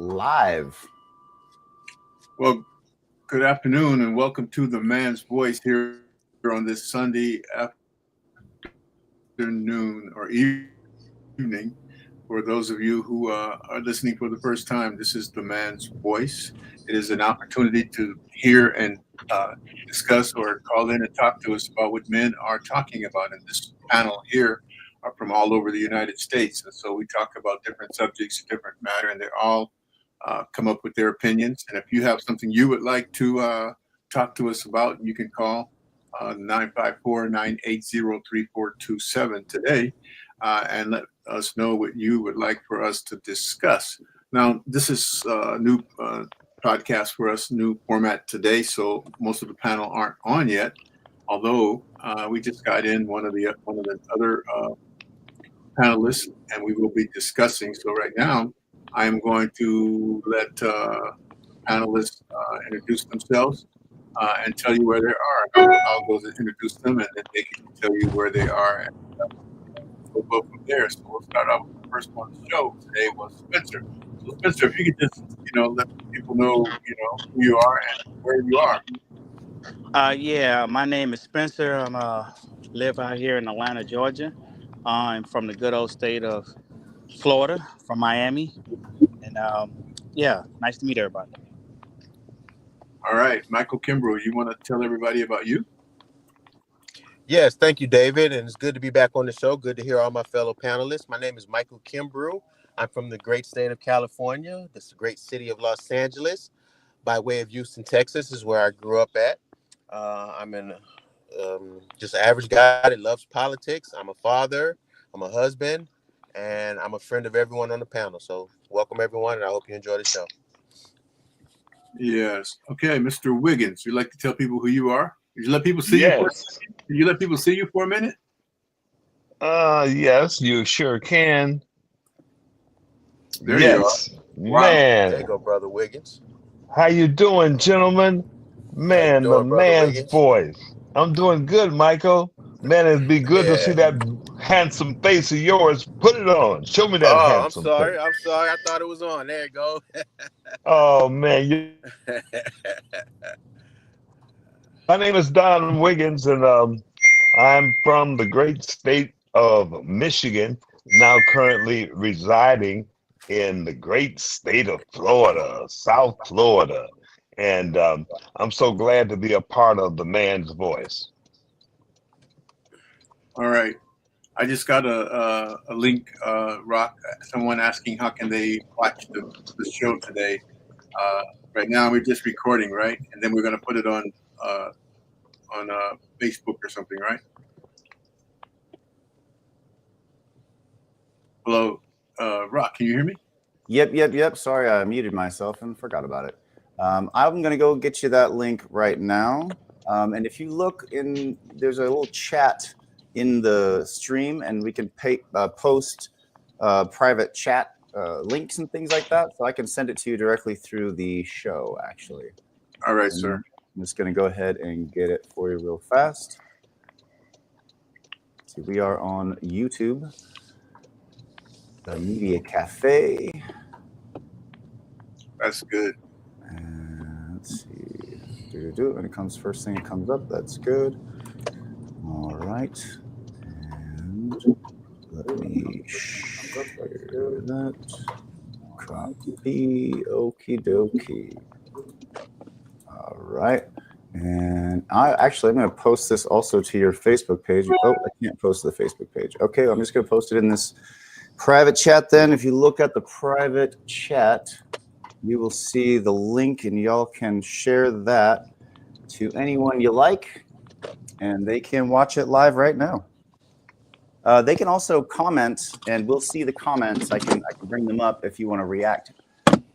live. Well, good afternoon and welcome to the Man's Voice here on this Sunday afternoon or evening. For those of you who are listening for the first time, this is the Man's Voice. It is an opportunity to hear and discuss or call in and talk to us about what men are talking about. And this panel here are from all over the United States. And so we talk about different subjects, different matter, and they're all come up with their opinions. And if you have something you would like to talk to us about, you can call 954-980-3427 today and let us know what you would like for us to discuss. Now, this is a new podcast for us, new format today, so most of the panel aren't on yet. Although we just got in one of the other panelists, and we will be discussing. So right now, I am going to let panelists introduce themselves and tell you where they are. I'll go to introduce them, and then they can tell you where they are, and we'll go from there. So we'll start off with the first one on the show today was Spencer. So Spencer, if you could just let people know who you are and where you are. Yeah, my name is Spencer. Live out here in Atlanta, Georgia. I'm from the good old state of Florida, from Miami. And yeah, nice to meet everybody. All right, Michael Kimbrough, you want to tell everybody about you? Yes, thank you, David, and it's good to be back on the show. Good to hear all my fellow panelists. My name is Michael Kimbrough. I'm from the great state of California, this great city of Los Angeles, by way of Houston, Texas, is where I grew up at. I'm just an average guy that loves politics. I'm a father, I'm a husband, and I'm a friend of everyone on the panel. So welcome, everyone, and I hope you enjoy the show. Yes. Okay, Mr. Wiggins, you'd like to tell people who you are? Did you let people see Yes. you? Did you let people see you for a minute? Yes, you sure can. There Yes. you are. Wow. Man, There you go, Brother Wiggins. how you doing, gentlemen? How you Man, the doing, Brother man's Wiggins? voice. I'm doing good, Michael. Man, it'd be good to see Yeah. that handsome face of yours. Put it on. Show me that Oh, handsome face. I'm sorry. I thought it was on. There you go. Oh, man. My name is Don Wiggins, and I'm from the great state of Michigan, now currently residing in the great state of Florida, South Florida. And I'm so glad to be a part of the man's voice. All right. I just got a link, Rock. Someone asking how can they watch the show today. Right now we're just recording, right? And then we're going to put it on Facebook or something, right? Hello, Rock. Can you hear me? Yep. Sorry, I muted myself and forgot about it. I'm going to go get you that link right now. And if you look there's a little chat in the stream, and we can post private chat links and things like that. So I can send it to you directly through the show, actually. All right, sir. I'm just going to go ahead and get it for you real fast. See, we are on YouTube, the Media Café. That's good. And let's see. When it comes first thing, it comes up. That's good. All right. And let me share that. Copy. Okie dokie. All right. And I'm going to post this also to your Facebook page. Oh, I can't post to the Facebook page. Okay, I'm just going to post it in this private chat then. If you look at the private chat, you will see the link, and y'all can share that to anyone you like, and they can watch it live right now. They can also comment, and we'll see the comments. I can bring them up if you want to react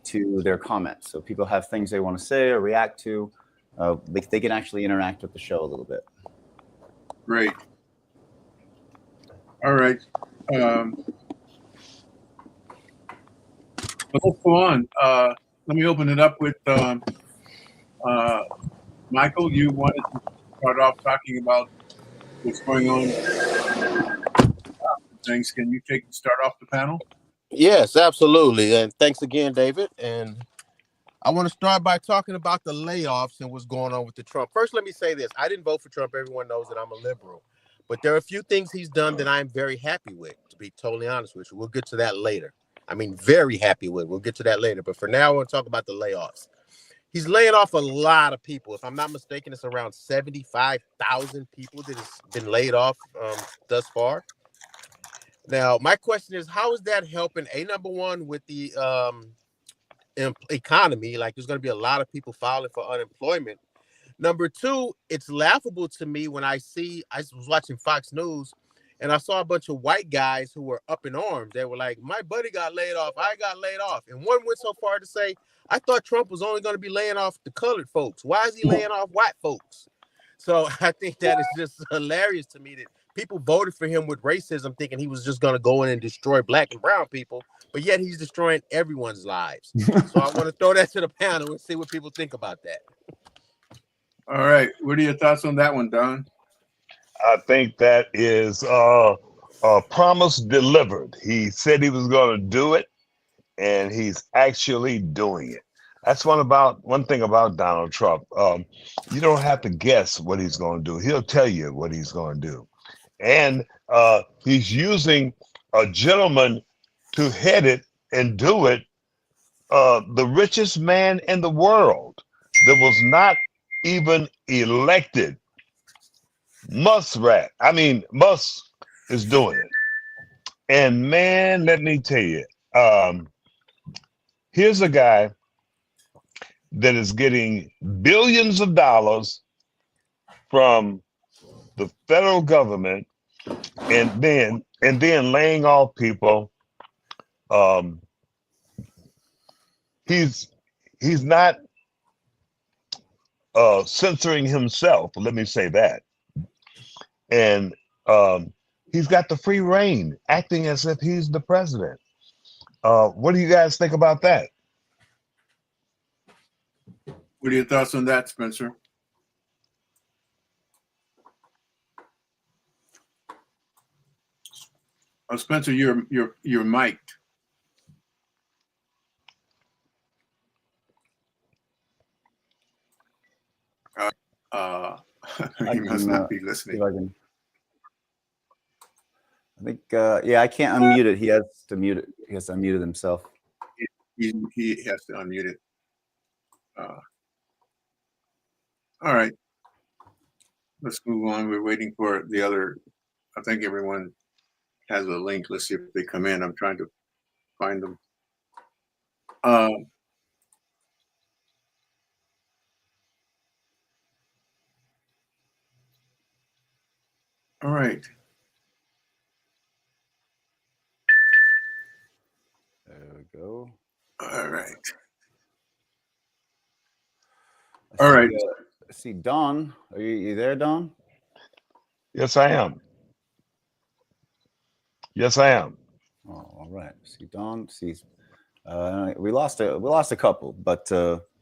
to their comments. So people have things they want to say or react to. They can actually interact with the show a little bit. Great. All right. Let's go on. Let me open it up with Michael. You wanted to start off talking about what's going on. Things. Can you start off the panel? Yes, absolutely. And thanks again, David. And I want to start by talking about the layoffs and what's going on with the Trump. First, let me say this. I didn't vote for Trump. Everyone knows that I'm a liberal. But there are a few things he's done that I'm very happy with, to be totally honest with you. We'll get to that later. I mean, very happy with. We'll get to that later. But for now, I want to talk about the layoffs. He's laying off a lot of people. If I'm not mistaken, it's around 75,000 people that has been laid off thus far. Now, my question is, how is that helping? Number one, with the economy, like there's going to be a lot of people filing for unemployment. Number two, it's laughable to me when I was watching Fox News and I saw a bunch of white guys who were up in arms. They were like, my buddy got laid off. I got laid off. And one went so far to say, I thought Trump was only going to be laying off the colored folks. Why is he laying off white folks? So I think that is just hilarious to me that people voted for him with racism, thinking he was just going to go in and destroy black and brown people, but yet he's destroying everyone's lives. So I want to throw that to the panel and see what people think about that. All right. What are your thoughts on that one, Don? I think that is a promise delivered. He said he was going to do it, and he's actually doing it. That's one thing about Donald Trump. You don't have to guess what he's going to do. He'll tell you what he's going to do. And he's using a gentleman to head it and do it, the richest man in the world that was not even elected. Musk is doing it. And man, let me tell you, here's a guy that is getting billions of dollars from the federal government and then laying off people. He's not censoring himself, let me say that. And he's got the free reign, acting as if he's the president. What do you guys think about that? What are your thoughts on that, Spencer? Oh, Spencer, you're mic'd. He must not be listening. I think, yeah, I can't unmute it. He has to mute it. He has to unmute it himself. He has to unmute it. All right. Let's move on. We're waiting for the other. I think everyone has a link. Let's see if they come in. I'm trying to find them. All right. There we go. All right. I see Don. Are you there, Don? Yes, I am. Yes, I am. Oh, all right. See Don. We lost a couple, but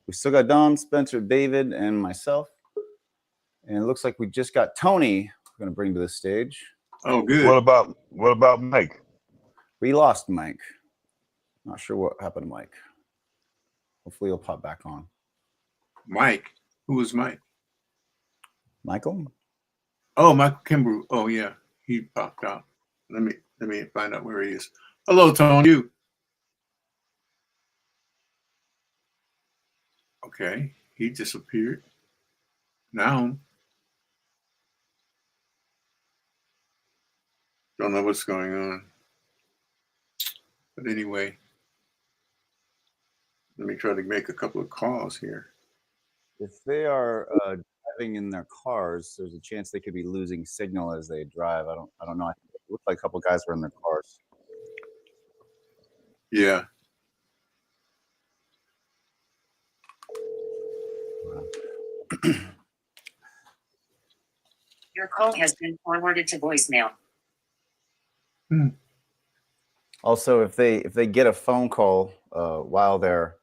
we still got Don, Spencer, David, and myself. And it looks like we just got Tony. We're going to bring to the stage. Oh, good. What about Mike? We lost Mike. Not sure what happened to Mike. Hopefully he'll pop back on. Mike. Who was Mike? Michael? Oh, Michael Kimbrough. Oh, yeah. He popped out. Let me find out where he is. Hello, Tony. You. Okay. He disappeared. Now. Don't know what's going on. But anyway, let me try to make a couple of calls here. If they are driving in their cars, there's a chance they could be losing signal as they drive. I don't know. It looked like a couple of guys were in their cars. Yeah. Your call has been forwarded to voicemail. Also, if they get a phone call while they're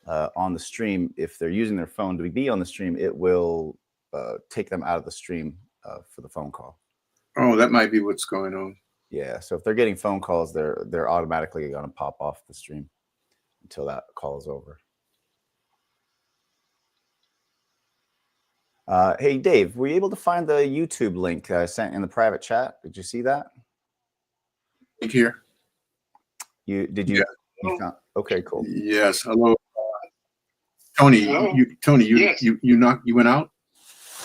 on the stream, if they're using their phone to be on the stream, it will take them out of the stream for the phone call. Oh, that might be what's going on. Yeah, so if they're getting phone calls, they're automatically going to pop off the stream until that call is over. Hey, Dave, were you able to find the YouTube link I sent in the private chat? Did you see that? Here. Did you? Yeah. You found, okay, cool. Yes. Hello, Tony. Hello? Yes. You went out.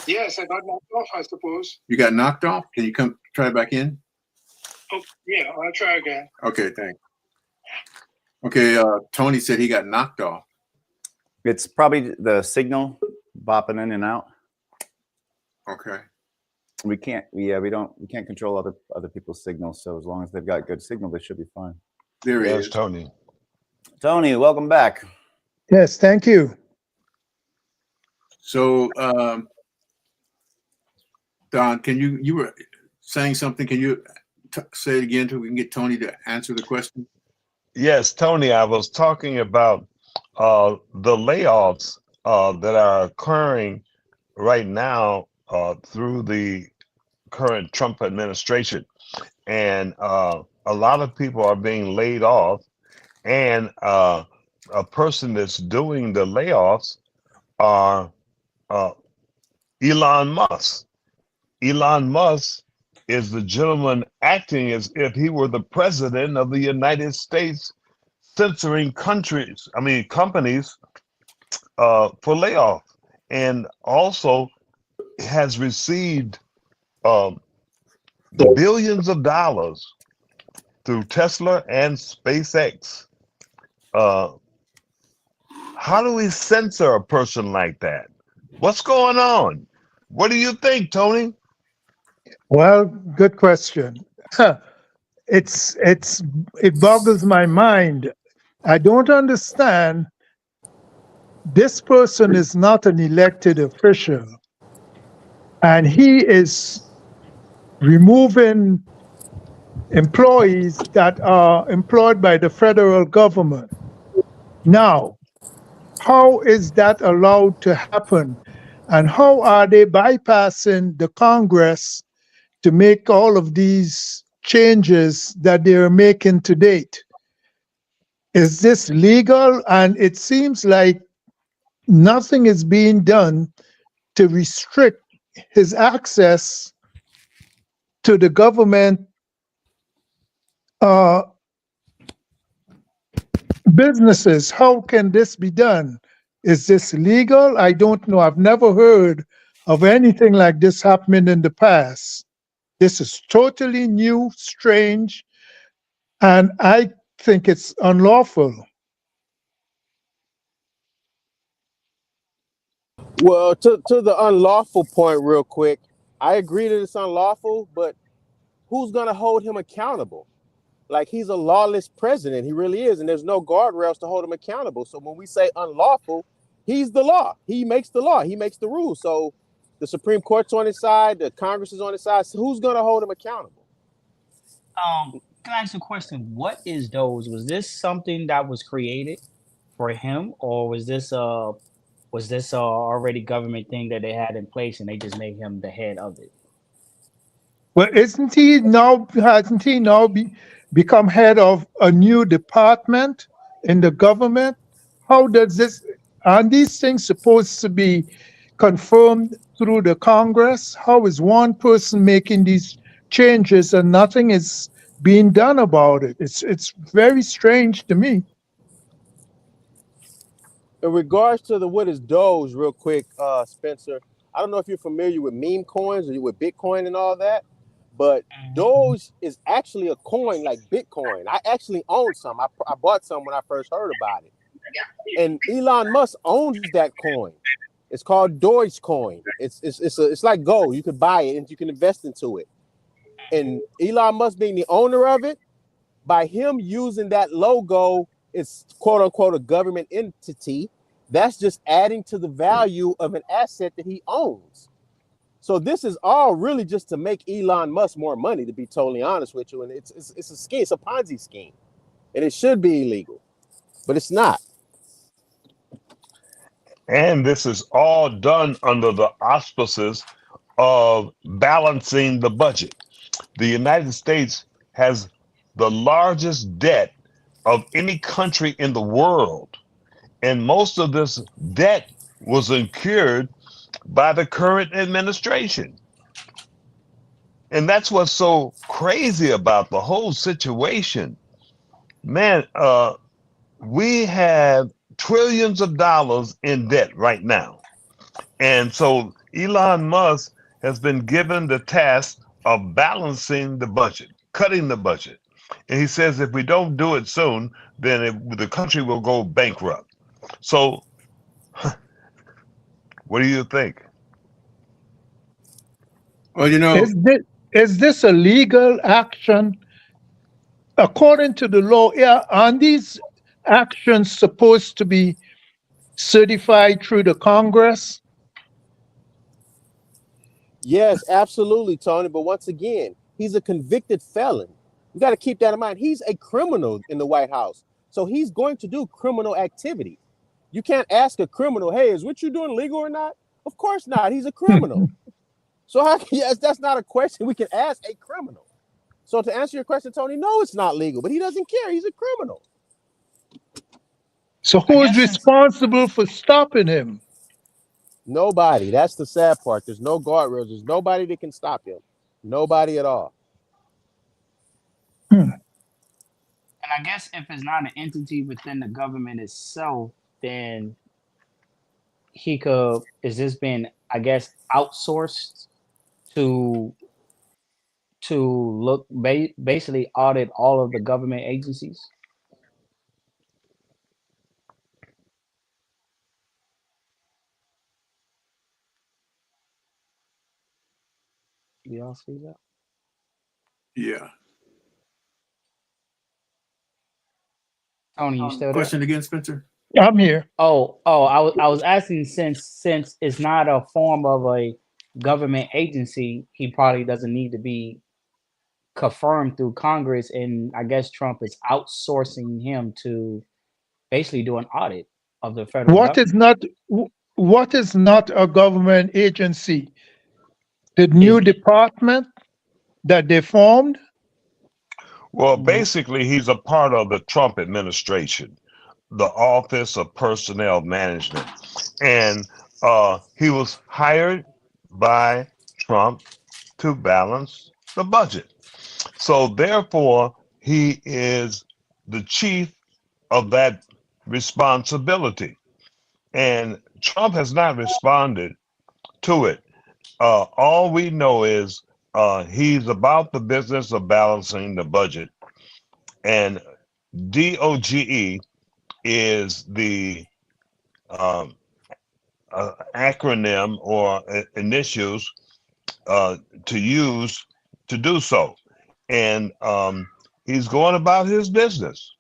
Yes, I got knocked off, I suppose. You got knocked off. Can you come try back in? Oh, yeah, I'll try again. Okay, thanks. Okay, Tony said he got knocked off. It's probably the signal bopping in and out. Okay. We can't control other people's signals. So as long as they've got good signal, they should be fine. There he Yes, is. Tony. Tony, welcome back. Yes, thank you. So, Don, you were saying something? Can you say it again so we can get Tony to answer the question? Yes, Tony, I was talking about the layoffs that are occurring right now through the current Trump administration. And a lot of people are being laid off, and a person that's doing the layoffs are Elon Musk. Elon Musk is the gentleman acting as if he were the president of the United States, censoring companies for layoff, and also has received billions of dollars through Tesla and SpaceX. How do we censor a person like that? What's going on? What do you think, Tony? Well, good question. It boggles my mind. I don't understand. This person is not an elected official, and he is removing employees that are employed by the federal government. Now, how is that allowed to happen? And how are they bypassing the Congress to make all of these changes that they're making to date? Is this legal? And it seems like nothing is being done to restrict his access to the government businesses. How can this be done? Is this legal? I don't know. I've never heard of anything like this happening in the past. This is totally new, strange, and I think it's unlawful. Well, to the unlawful point, real quick, I agree that it's unlawful, but who's going to hold him accountable? Like, he's a lawless president. He really is. And there's no guardrails to hold him accountable. So when we say unlawful, he's the law. He makes the law. He makes the rules. So the Supreme Court's on his side. The Congress is on his side. So who's going to hold him accountable? Can I ask a question? What is Doge? Was this something that was created for him, or was this already government thing that they had in place and they just made him the head of it? Well, hasn't he now become head of a new department in the government? How does this, aren't these things supposed to be confirmed through the Congress? How is one person making these changes and nothing is being done about it? It's very strange to me. In regards to what is Doge, real quick, Spencer, I don't know if you're familiar with meme coins or with Bitcoin and all that, but Doge is actually a coin like Bitcoin. I actually own some. I bought some when I first heard about it. And Elon Musk owns that coin. It's called Dogecoin. It's like gold. You could buy it and you can invest into it. And Elon Musk being the owner of it, by him using that logo, it's quote unquote a government entity. That's just adding to the value of an asset that he owns. So this is all really just to make Elon Musk more money, to be totally honest with you. And it's a scheme, it's a Ponzi scheme. And it should be illegal, but it's not. And this is all done under the auspices of balancing the budget. The United States has the largest debt of any country in the world. And most of this debt was incurred by the current administration. And that's what's so crazy about the whole situation. Man, we have trillions of dollars in debt right now. And so Elon Musk has been given the task of balancing the budget, cutting the budget. And he says if we don't do it soon, then the country will go bankrupt. So, what do you think? Well, you know, Is this a legal action? According to the law, yeah, aren't these actions supposed to be certified through the Congress? Yes, absolutely, Tony. But once again, he's a convicted felon. You got to keep that in mind. He's a criminal in the White House. So he's going to do criminal activity. You can't ask a criminal, hey, is what you're doing legal or not? Of course not. He's a criminal. So yes, that's not a question we can ask a criminal. So to answer your question, Tony, no, it's not legal, but he doesn't care. He's a criminal. So who's responsible for stopping him? Nobody. That's the sad part. There's no guardrails. There's nobody that can stop him. Nobody at all. And I guess if it's not an entity within the government itself, then is this being, I guess, outsourced to look basically audit all of the government agencies? Do y'all see that? yeah. Tony, you still there? Question again, Spencer? I'm here. I was asking, since it's not a form of a government agency, he probably doesn't need to be confirmed through Congress, and I guess Trump is outsourcing him to basically do an audit of the federal government. What is not a government agency? The new department that they formed? Well, basically, he's a part of the Trump administration, the Office of Personnel Management. And he was hired by Trump to balance the budget. So, therefore, he is the chief of that responsibility. And Trump has not responded to it. All we know is he's about the business of balancing the budget. And DOGE is the acronym or initials to use to do so. And he's going about his business.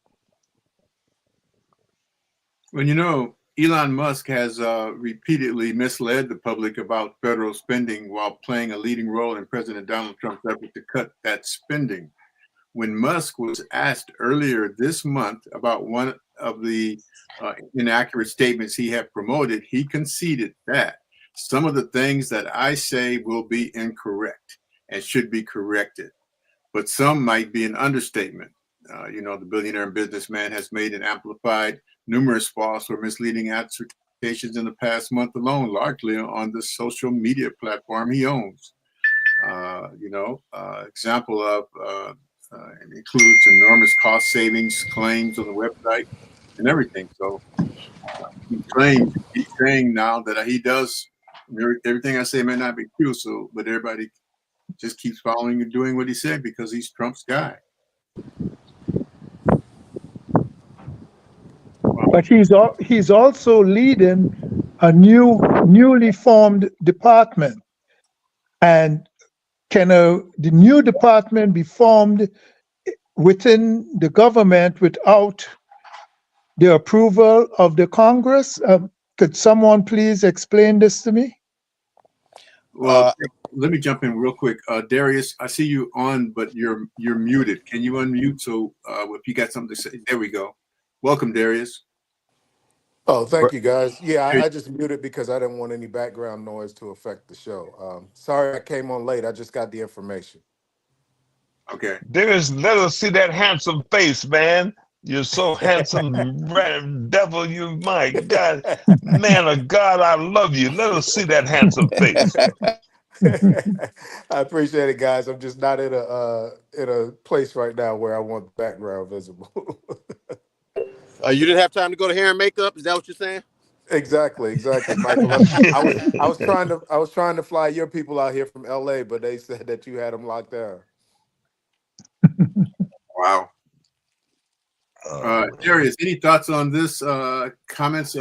Well, you know, Elon Musk has repeatedly misled the public about federal spending while playing a leading role in President Donald Trump's effort to cut that spending. When Musk was asked earlier this month about one of the inaccurate statements he had promoted, he conceded that some of the things that I say will be incorrect and should be corrected, but some might be an understatement. You know, the billionaire and businessman has made and amplified numerous false or misleading assertions in the past month alone, largely on the social media platform he owns. Example of includes enormous cost savings claims on the website and everything. So he's saying now that he does everything I say may not be true. So, but everybody just keeps following and doing what he said because he's Trump's guy. But he's also leading a newly formed department. And can the new department be formed within the government without the approval of the Congress? Could someone please explain this to me? Well, let me jump in real quick. Darius, I see you on, but you're muted. Can you unmute? So if you got something to say, there we go. Welcome, Darius. Oh, thank you, guys. Yeah, I just muted because I didn't want any background noise to affect the show. Sorry I came on late. I just got the information. Okay. Darius, let us see that handsome face, man. You're so handsome, devil. You, my God, man of God, I love you. Let us see that handsome face. I appreciate it, guys. I'm just not in a place right now where I want the background visible. You didn't have time to go to hair and makeup? Is that what you're saying? Exactly, Michael. I was trying to fly your people out here from LA, but they said that you had them locked down. Wow. Darius, any thoughts on this comments?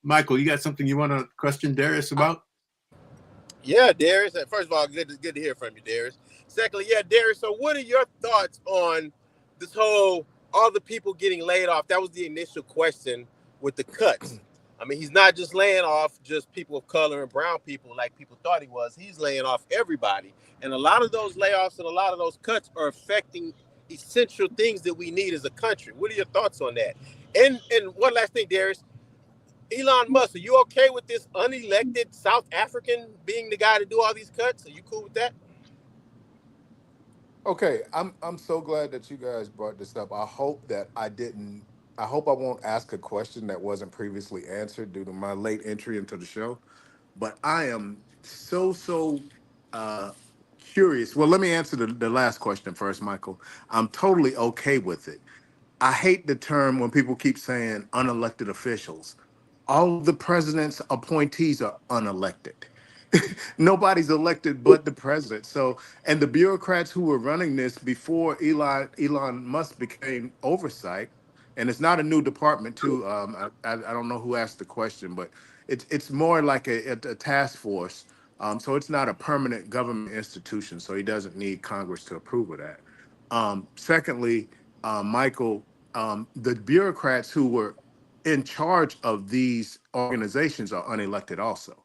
Michael, you got something you want to question Darius about? Yeah, Darius. First of all, good to hear from you, Darius. Secondly, yeah, Darius. So, what are your thoughts on this whole all the people getting laid off? That was the initial question with the cuts. I mean, he's not just laying off just people of color and brown people like people thought he was. He's laying off everybody, and a lot of those layoffs and a lot of those cuts are affecting essential things that we need as a country. What are your thoughts on that? And one last thing, Darius. Elon Musk, are you okay with this unelected South African being the guy to do all these cuts? Are you cool with that? Okay, I'm so glad that you guys brought this up. I hope that I didn't. I hope I won't ask a question that wasn't previously answered due to my late entry into the show. But I am so uh, curious. Well, let me answer the last question first, Michael. I'm totally okay with it. I hate the term when people keep saying unelected officials. All of the president's appointees are unelected. Nobody's elected but the president. So, and the bureaucrats who were running this before Elon Musk became oversight, and it's not a new department too. I don't know who asked the question, but it's more like a task force. So it's not a permanent government institution. So he doesn't need Congress to approve of that. Secondly, Michael, the bureaucrats who were in charge of these organizations are unelected also.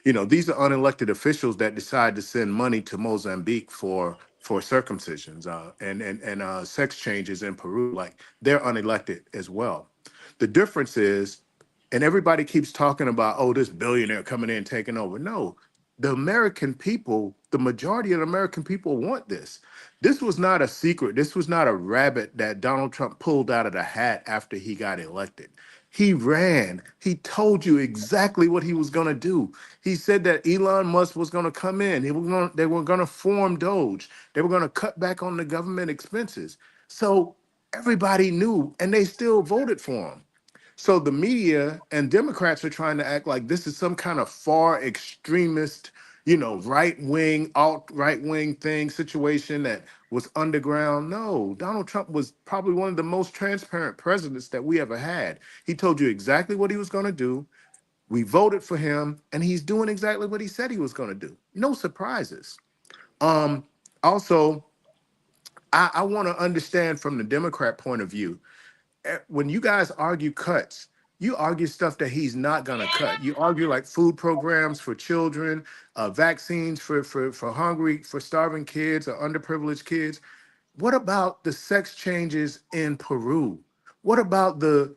You know, these are unelected officials that decide to send money to Mozambique for circumcisions and sex changes in Peru. Like, they're unelected as well. The difference is, and everybody keeps talking about, oh, this billionaire coming in taking over. No, the American people, the majority of the American people want this. This was not a secret. This was not a rabbit that Donald Trump pulled out of the hat after he got elected. He ran. He told you exactly what he was going to do. He said that Elon Musk was going to come in. They were going to form Doge. They were going to cut back on the government expenses. So everybody knew, and they still voted for him. So the media and Democrats are trying to act like this is some kind of far extremist, right wing, alt right wing thing situation that was underground. No, Donald Trump was probably one of the most transparent presidents that we ever had. He told you exactly what he was going to do. We voted for him, and he's doing exactly what he said he was going to do. No surprises. Also, I want to understand from the Democrat point of view, when you guys argue cuts, you argue stuff that he's not going to cut. You argue like food programs for children, vaccines for hungry, for starving kids or underprivileged kids. What about the sex changes in Peru? What about the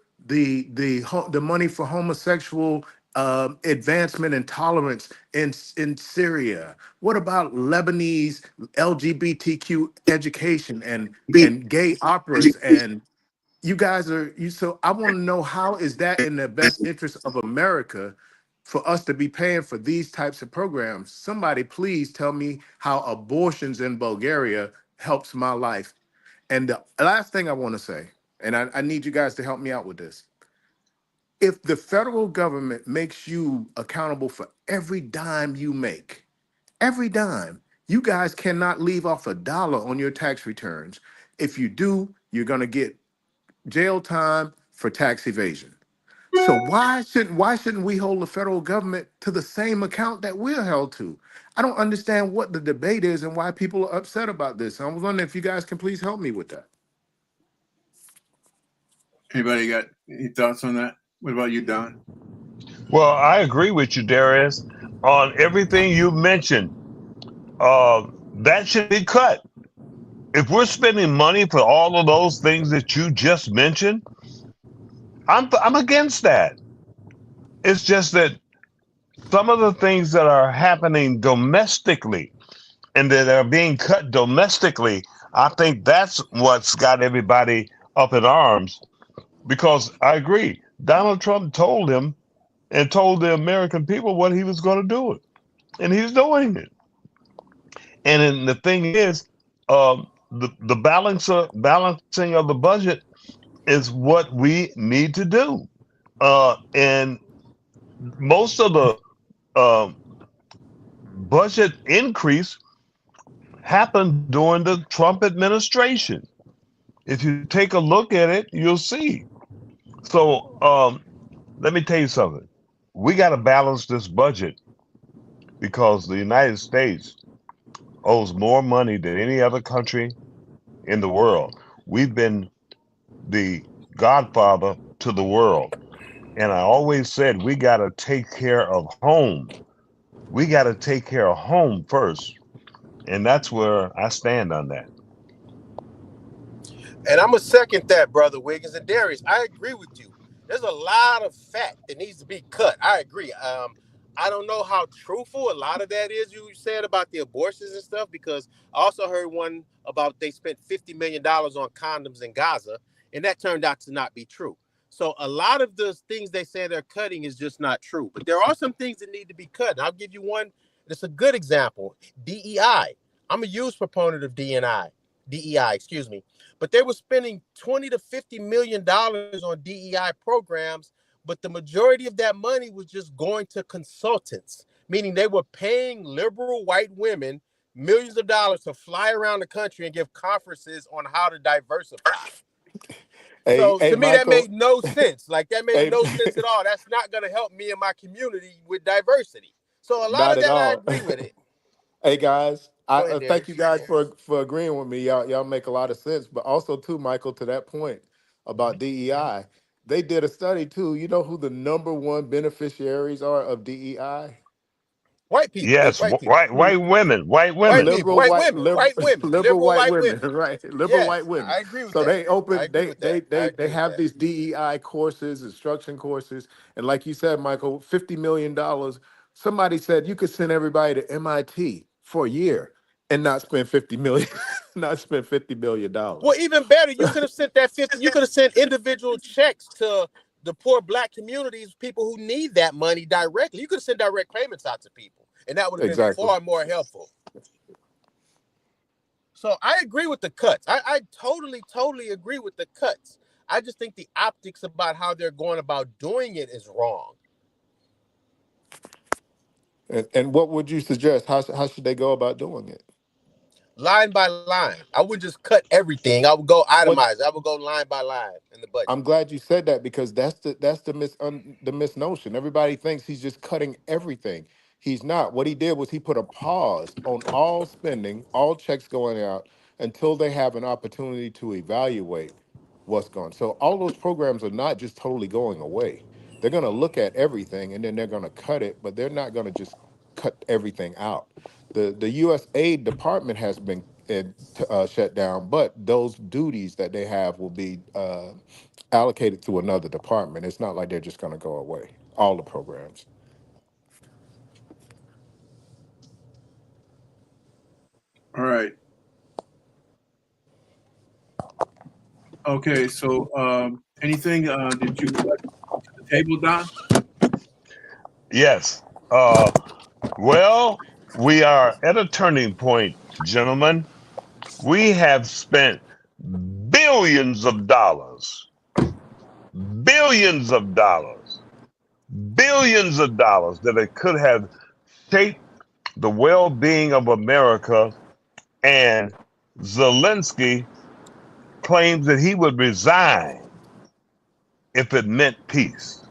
money for homosexual advancement and tolerance in Syria? What about Lebanese LGBTQ education and gay operas? And you guys are you so I want to know, how is that in the best interest of America for us to be paying for these types of programs? Somebody please tell me how abortions in Bulgaria helps my life. And the last thing I want to say, and I need you guys to help me out with this. If the federal government makes you accountable for every dime you make, every dime, you guys cannot leave off a dollar on your tax returns. If you do, you're going to get jail time for tax evasion. So why shouldn't we hold the federal government to the same account that we're held to? I don't understand what the debate is and why people are upset about this. I was wondering if you guys can please help me with that. Anybody got any thoughts on that? What about you, Don? Well, I agree with you, Darius, on everything you mentioned. That should be cut. If we're spending money for all of those things that you just mentioned, I'm against that. It's just that some of the things that are happening domestically and that are being cut domestically, I think that's what's got everybody up in arms because I agree. Donald Trump told him and told the American people what he was going to do, and he's doing it. And then the thing is, the balancing of the budget is what we need to do. And most of the um budget increase happened during the Trump administration. If you take a look at it, you'll see. So let me tell you something. We got to balance this budget because the United States owes more money than any other country in the world. We've been the godfather to the world. And I always said we got to take care of home. We got to take care of home first. And that's where I stand on that. And I'm gonna second that, brother Wiggins and Darius. I agree with you. There's a lot of fat that needs to be cut. I agree. I don't know how truthful a lot of that is you said about the abortions and stuff, because I also heard one about they spent $50 million on condoms in Gaza, and that turned out to not be true. So a lot of the things they say they're cutting is just not true. But there are some things that need to be cut. And I'll give you one that's a good example. DEI. I'm a huge proponent of DEI, excuse me. But they were spending $20 to $50 million on DEI programs, but the majority of that money was just going to consultants, meaning they were paying liberal white women millions of dollars to fly around the country and give conferences on how to diversify. So to me, that made no sense. Like, that made no sense at all. That's not going to help me and my community with diversity. So a lot of that, I agree with it. Hey guys, I ahead, thank you guys for agreeing with me. Y'all make a lot of sense. But also too, Michael, to that point about DEI, they did a study too. You know who the number one beneficiaries are of DEI? White people. Yes, White people. white women, white women. Liberal white women, liberal white women, women. right? Liberal Yes, white women. I agree with So that. they open, I agree with that. they have these DEI courses, instruction courses, and like you said, Michael, $50 million. Somebody said you could send everybody to MIT for a year and not spend 50 million, not spend $50 million. Well, even better, you could have sent that 50. You could have sent individual checks to the poor Black communities, people who need that money directly. You could have sent direct payments out to people, and that would have been Exactly. far more helpful. So I agree with the cuts. I totally agree with the cuts. I just think the optics about how they're going about doing it is wrong. And what would you suggest? How should they go about doing it? Line by line. I wouldn't just cut everything. I would go What itemized. I would go line by line in the budget. I'm glad you said that because that's the misnotion. Everybody thinks he's just cutting everything. He's not. What he did was he put a pause on all spending, all checks going out until they have an opportunity to evaluate what's going. So all those programs are not just totally going away. They're going to look at everything and then they're going to cut it, but they're not going to just cut everything out. The U.S. Aid Department has been shut down, but those duties that they have will be allocated to another department. It's not like they're just going to go away. All the programs. All right. Okay, so anything that you would like to the table, Don? Yes. Well, we are at a turning point, gentlemen. We have spent billions of dollars, billions of dollars, billions of dollars that it could have shaped the well-being of America. And Zelensky claims that he would resign if it meant peace.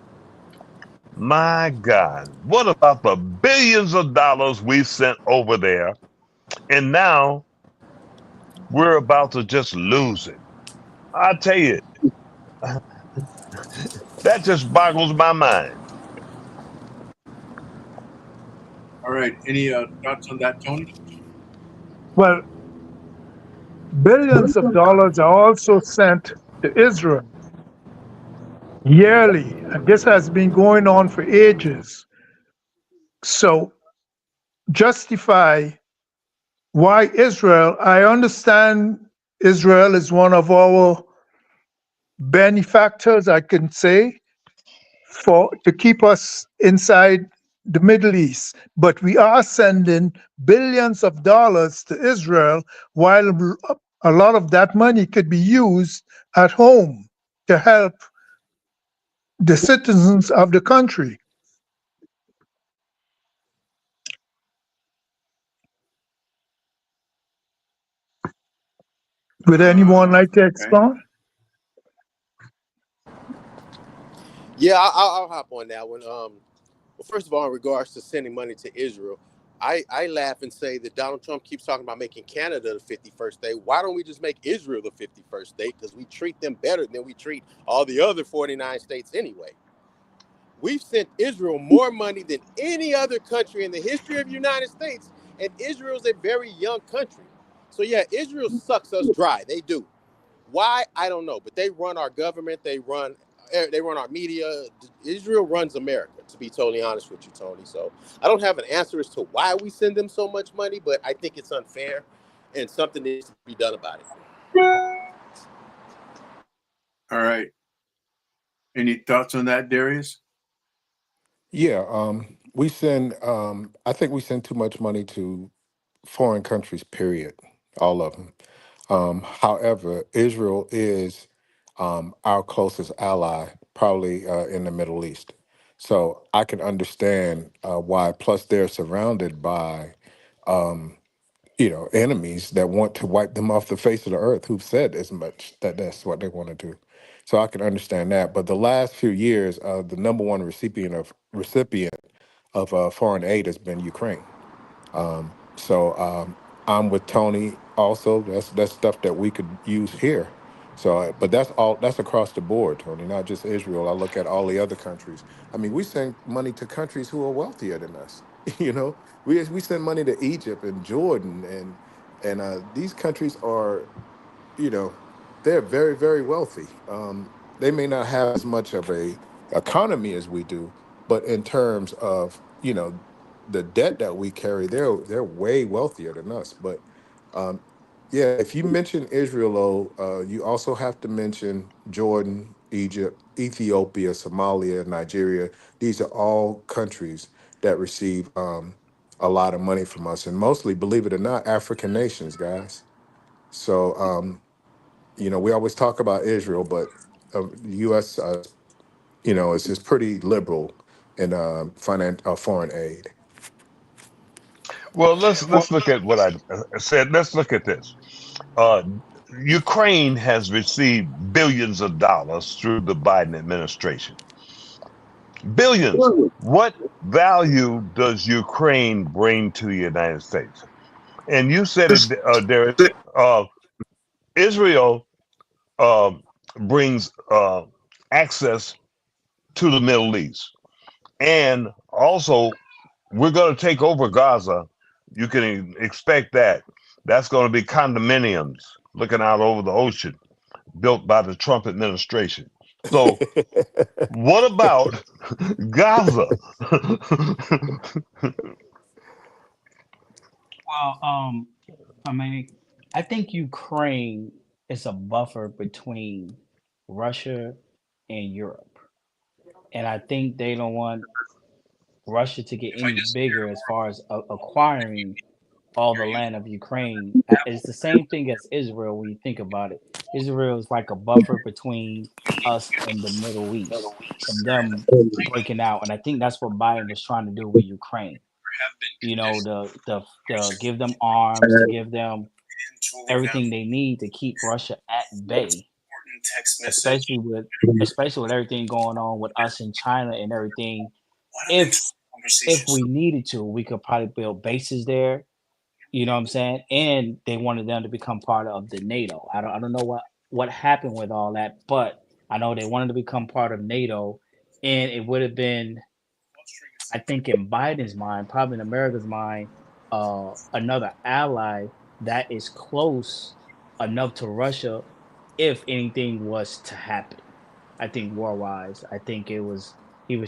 My God, what about the billions of dollars we sent over there? And now we're about to just lose it. I tell you, that just boggles my mind. All right. Any thoughts on that, Tony? Well, billions of dollars are also sent to Israel yearly, and this has been going on for ages. So, justify why Israel, I understand Israel is one of our benefactors, I can say, for to keep us inside the Middle East. But we are sending billions of dollars to Israel, while a lot of that money could be used at home to help the citizens of the country. Would anyone like to Okay. expound? Yeah, I'll hop on that one. Well, first of all, in regards to sending money to Israel, I laugh and say that Donald Trump keeps talking about making Canada the 51st state. Why don't we just make Israel the 51st state? Because we treat them better than we treat all the other 49 states anyway. We've sent Israel more money than any other country in the history of the United States, and Israel's a very young country. So yeah, Israel sucks us dry. They do. Why? I don't know. But they run our government. They run our media. Israel runs America, to be totally honest with you, Tony. So I don't have an answer as to why we send them so much money, but I think it's unfair and something needs to be done about it. All right. Any thoughts on that, Darius? Yeah, we send. I think we send too much money to foreign countries. Period. All of them. However, Israel is our closest ally, probably in the Middle East. So I can understand why. Plus, they're surrounded by enemies that want to wipe them off the face of the earth, who've said as much that that's what they want to do. So I can understand that. But the last few years, the number one recipient of foreign aid has been Ukraine. So I'm with Tony. Also, that's stuff that we could use here. So, but that's all. That's across the board, Tony. Not just Israel. I look at all the other countries. I mean, we send money to countries who are wealthier than us. We send money to Egypt and Jordan, and these countries are, you know, they're very, very wealthy. They may not have as much of a economy as we do, but in terms of, the debt that we carry, they're way wealthier than us. But yeah, if you mention Israel, you also have to mention Jordan, Egypt, Ethiopia, Somalia, Nigeria. These are all countries that receive a lot of money from us, and mostly, believe it or not, African nations, guys. So we always talk about Israel, but the U.S. is pretty liberal in foreign aid. Well, let's look at what I said. Let's look at this. Uh, Ukraine has received billions of dollars through the Biden administration. Billions. What value does Ukraine bring to the United States? And you said it, there. Israel uh, brings access to the Middle East, and also we're going to take over Gaza. You can expect that. That's going to be condominiums looking out over the ocean, built by the Trump administration. So, what about Gaza? Well, I mean, I think Ukraine is a buffer between Russia and Europe, and I think they don't want Russia to get any bigger as far as acquiring all the land of Ukraine. It's the same thing as Israel when you think about it. Israel is like a buffer between us and the Middle East and them breaking out. And I think that's what Biden was trying to do with Ukraine. You know, the give them arms, to give them everything they need to keep Russia at bay, especially with especially with everything going on with us in China and everything. If we needed to, we could probably build bases there. You know what I'm saying? And they wanted them to become part of the NATO. I don't know what happened with all that, but I know they wanted to become part of NATO, and it would have been, I think, in Biden's mind, probably in America's mind, another ally that is close enough to Russia if anything was to happen. I think war wise, I think he was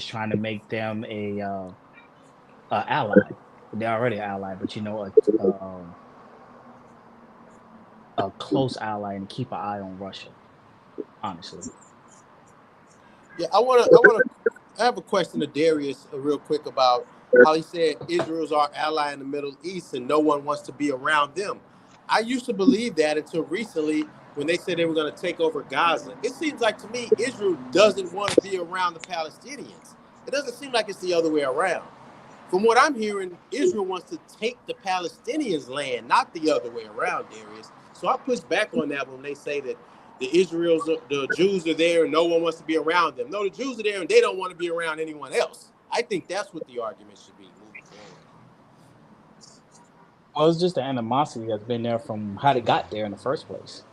trying to make them a ally. They're already an ally, but a close ally and keep an eye on Russia. Honestly, Yeah, I have a question to Darius real quick about how he said Israel's our ally in the Middle East and no one wants to be around them. I used to believe that until recently when they said they were going to take over Gaza. It seems like to me Israel doesn't want to be around the Palestinians. It doesn't seem like it's the other way around. From what I'm hearing, Israel wants to take the Palestinians' land, not the other way around, Darius. So I push back on that when they say that the Jews are there and no one wants to be around them. No, the Jews are there and they don't want to be around anyone else. I think that's what the argument should be moving forward. well, it's just the animosity that's been there from how they got there in the first place.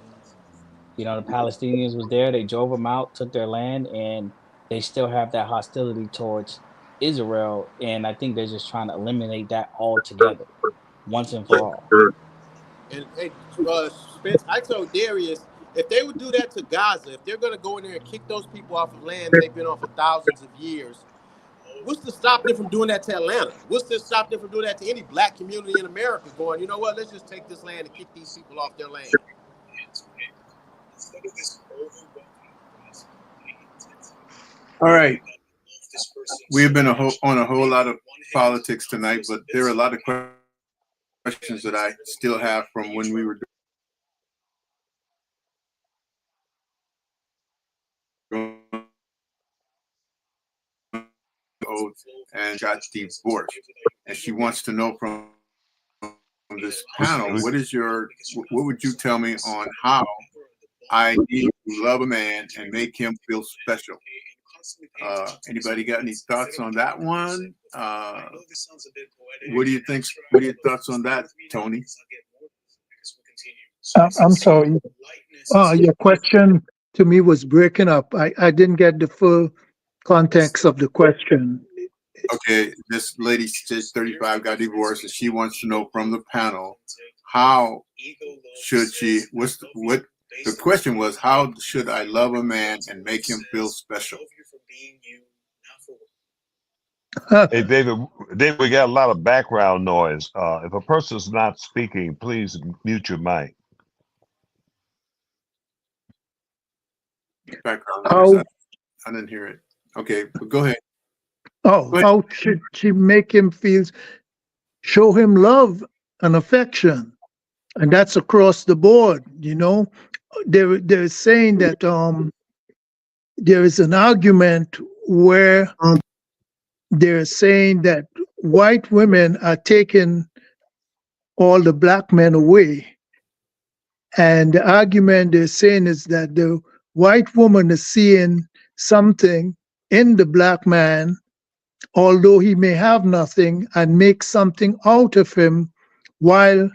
You know, the Palestinians was there, they drove them out, took their land, and they still have that hostility towards Israel. And I think they're just trying to eliminate that altogether, once and for all. And hey, Spence, I told Darius if they would do that to Gaza, if they're going to go in there and kick those people off of land they've been on for thousands of years, what's to stop them from doing that to Atlanta? What's to stop them from doing that to any black community in America? Going, you know what? Let's just take this land and kick these people off their land. All right. We have been on a whole lot of politics tonight, but there are a lot of questions that I still have from when we were doing and got divorced. And she wants to know from this panel, what would you tell me on how I need to love a man and make him feel special? Anybody got any thoughts on that one? What do you think? What are your thoughts on that, Tony? I'm sorry. Your question to me was breaking up. I didn't get the full context of the question. Okay, this lady, she's 35, got divorced, and she wants to know from the panel, how should she, what the question was, how should I love a man and make him feel special? Hey, David, we got a lot of background noise. If a person's not speaking, please mute your mic. Background noise. I didn't hear it. Okay, but go ahead. How should she make him feel, show him love and affection? And that's across the board, you know. They're saying that there is an argument where they're saying that white women are taking all the black men away. And the argument they're saying is that the white woman is seeing something in the black man, although he may have nothing, and make something out of him, while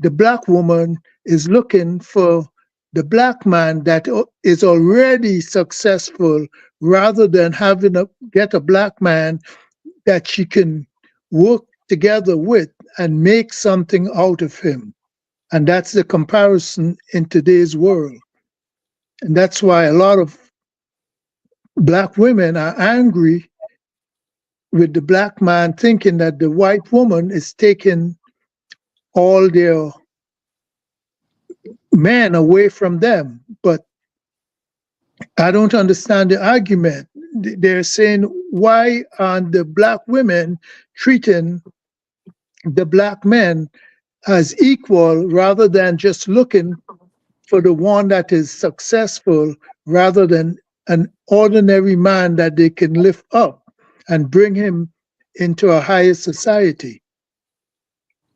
the black woman is looking for the black man that is already successful, rather than having get a black man that she can work together with and make something out of him. And that's the comparison in today's world. And that's why a lot of black women are angry with the black man, thinking that the white woman is taking all their men away from them. But I don't understand the argument. They're saying, why aren't the black women treating the black men as equal, rather than just looking for the one that is successful, rather than an ordinary man that they can lift up and bring him into a higher society?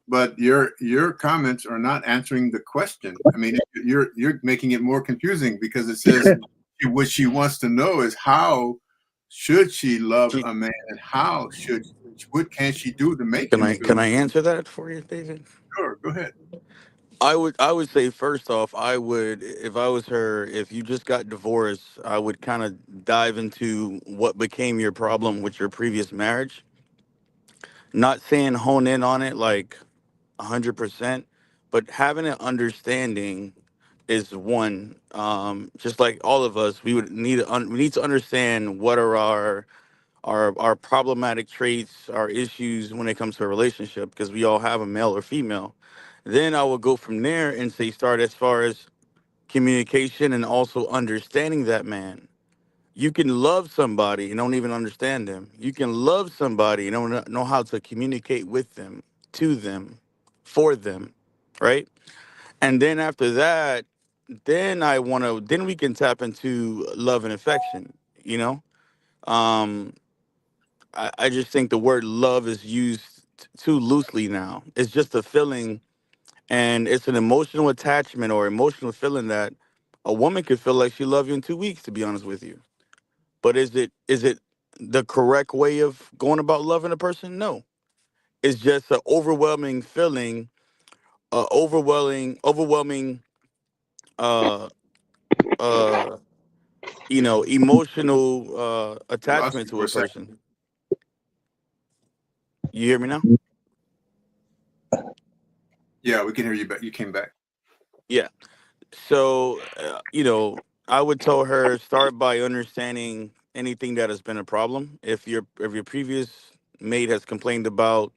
But your comments are not answering the question. I mean, you're making it more confusing, because it says what she wants to know is how should she love a man, and what can she do to make him feel? Can I answer that for you, David? Sure, go ahead. I would say, first off, I would, if I was her, if you just got divorced, I would kind of dive into what became your problem with your previous marriage. Not saying hone in on it like 100%, but having an understanding is one. Just like all of us, we would need we need to understand what are our problematic traits, our issues when it comes to a relationship, because we all have a male or female. Then I would go from there and say start as far as communication and also understanding that man. You can love somebody and don't even understand them. You can love somebody and don't know how to communicate with them, to them, for them, right? And then after that, then we can tap into love and affection, you know? Um, I just think the word love is used too loosely now. It's just a feeling and it's an emotional attachment or emotional feeling that a woman could feel like she loves you in 2 weeks, to be honest with you. But is it the correct way of going about loving a person? No. It's just an overwhelming feeling, overwhelming uh uh emotional I lost attachment you to for a a second. person. You hear me now? Yeah, we can hear you back. You came back. Yeah. So, I would tell her start by understanding anything that has been a problem. If your previous mate has complained about